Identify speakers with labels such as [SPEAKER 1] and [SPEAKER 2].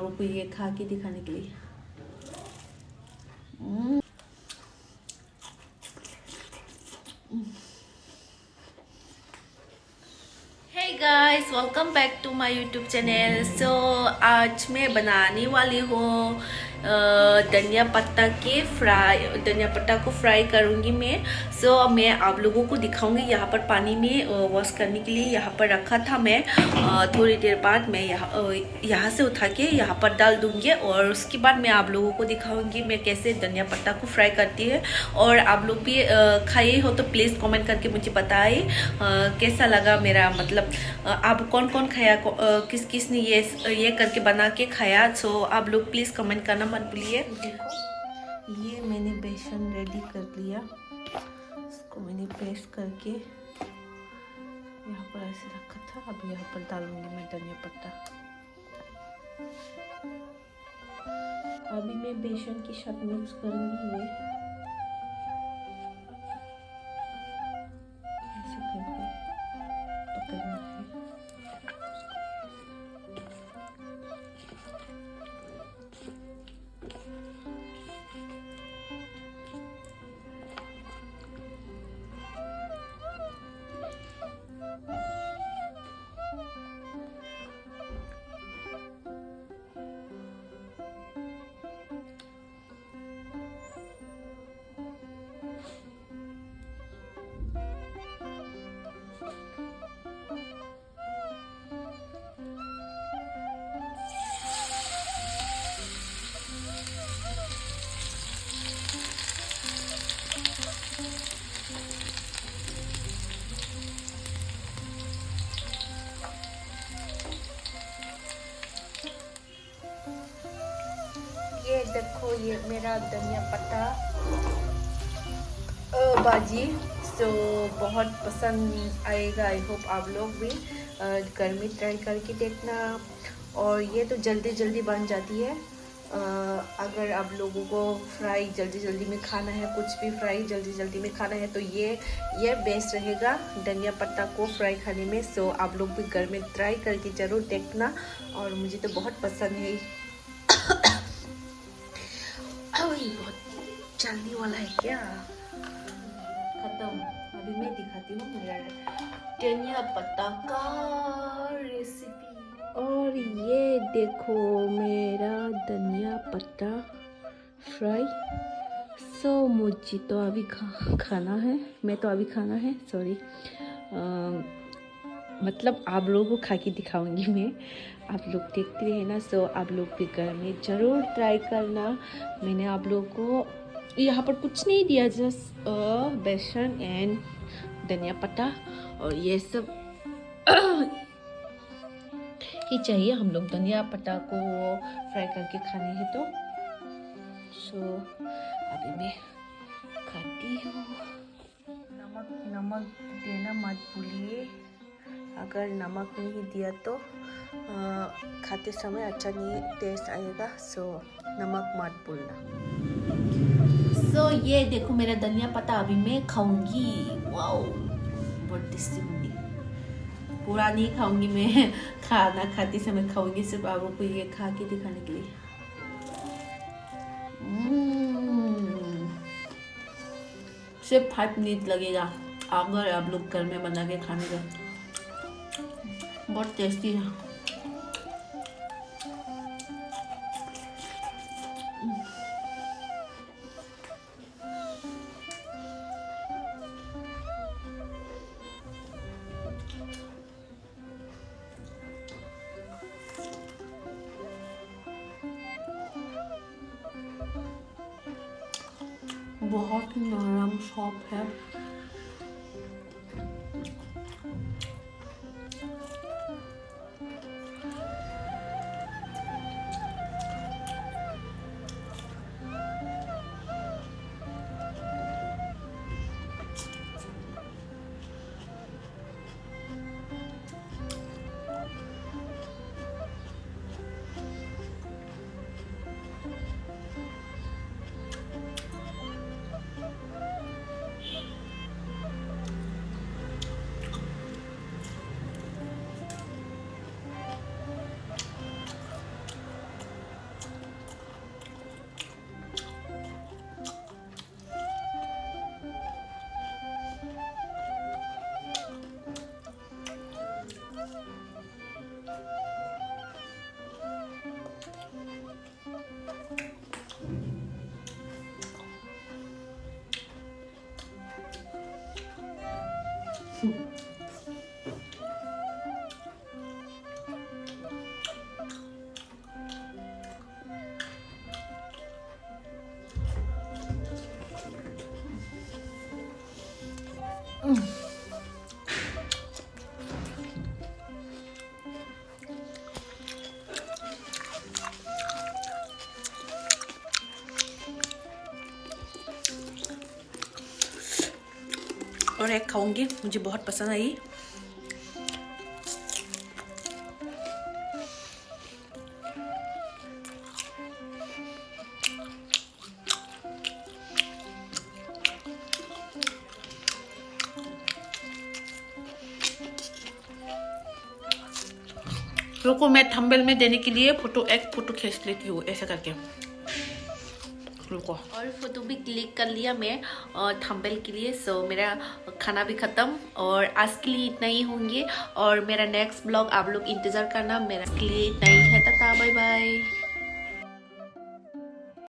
[SPEAKER 1] लोग को ये खा के दिखाने के लिए। Hey guys, welcome back to my YouTube channel. So आज मैं बनाने वाली हूँ धनिया पत्ता के फ्राई। धनिया पत्ता को फ्राई करूँगी मैं। सो मैं आप लोगों को दिखाऊंगी। यहाँ पर पानी में वॉश करने के लिए यहाँ पर रखा था मैं। थोड़ी देर बाद मैं यहाँ से उठा के यहाँ पर डाल दूँगी और उसके बाद मैं आप लोगों को दिखाऊंगी मैं कैसे धनिया पत्ता को फ्राई करती है। और आप लोग भी खाए हो तो प्लीज़ कमेंट करके मुझे बताइए कैसा लगा मेरा, मतलब आप कौन कौन खाया, किस किस ने ये करके बना के खाया। सो आप लोग प्लीज़ कमेंट करना मत भूलिए। देखो ये मैंने बेसन रेडी कर लिया, इसको मैंने पेस्ट करके यहाँ पर ऐसे रखा था। अब यहाँ पर डालूंगी मैं धनिया पत्ता। अभी मैं बेसन के साथ मिक्स करूंगी ये ऐसे करके पकड़ना है। ये देखो ये मेरा धनिया पत्ता भाजी तो बहुत पसंद आएगा। आई होप आप लोग भी घर में ट्राई करके देखना। और ये तो जल्दी जल्दी बन जाती है। अगर आप लोगों को फ्राई जल्दी जल्दी में खाना है, कुछ भी फ्राई जल्दी जल्दी में खाना है तो ये बेस्ट रहेगा धनिया पत्ता को फ्राई खाने में। सो आप लोग भी घर में ट्राई करके ज़रूर देखना। और मुझे तो बहुत पसंद है। बहुत चलने वाला है क्या? खत्म। अभी मैं दिखाती हूँ मेरा धनिया पत्ता का रेसिपी। और ये देखो मेरा धनिया पत्ता फ्राई। सो मुझे तो अभी खाना है, मैं तो अभी खाना है, सॉरी, मतलब आप लोगों को खा के दिखाऊंगी मैं। आप लोग देखते रहे ना। सो आप लोग भी घर में ज़रूर ट्राई करना। मैंने आप लोगों को यहाँ पर कुछ नहीं दिया, जस्ट बेसन एंड धनिया पत्ता और ये सब ही चाहिए। हम लोग धनिया पत्ता को फ्राई करके खाने हैं तो। सो अभी मैं खाती हूँ। नमक देना मत भूलिए। अगर नमक नहीं दिया तो खाते समय अच्छा नहीं टेस्ट आएगा। सो नमक मत भूलना। सो ये देखो मेरा धनिया पत्ता अभी मैं खाऊंगी। वाओ बहुत टेस्टी होंगी। पूरा नहीं खाऊंगी मैं, खाना खाते समय खाऊंगी, सिर्फ आप लोगों को ये खा के दिखाने के लिए। सिर्फ 5 मिनट लगेगा अगर आप लोग घर में बना के खाने का। बहुत टेस्टी है। बहुत नरम सॉफ्ट है। और एक खाऊंगी, मुझे बहुत पसंद आई। रुको, मैं थंबनेल में देने के लिए एक फोटो खींच लेती हूँ ऐसा करके। रुको, और फोटो भी क्लिक कर लिया मैं थंबनेल के लिए। सो मेरा खाना भी ख़त्म और आज के लिए इतना ही होंगे। और मेरा नेक्स्ट ब्लॉग आप लोग इंतज़ार करना। मेरा के लिए इतना ही है। Tata, bye bye.